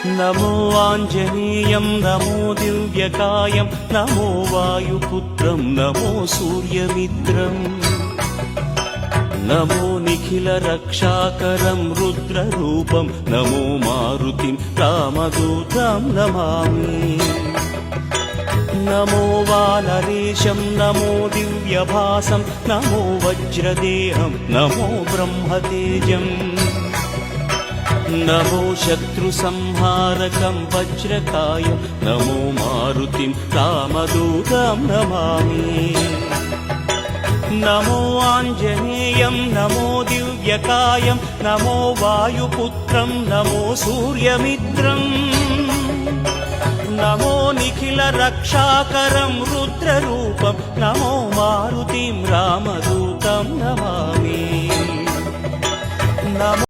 नमो आञ्जनेयं नमो दिव्यकायं नमो वायुपुत्रं नमो सूर्यमित्रम् नमो निखिलरक्षाकरं रुद्ररूपं नमो मारुतिं रामदूतं Namami नमो वानरेशं नमो दिव्यभासं नमो वज्रदेहं नमो ब्रह्मतेजम् नमो शत्रुसंहारकं वज्रकायं नमो मारुतिं रामदूतं Namami नमो आञ्जनेयं नमो दिव्यकायं नमो वायुपुत्रं नमो सूर्यमित्रम् नमो निखिलरक्षाकरं रुद्ररूपं नमो मारुतिं रामदूतं Namami नमो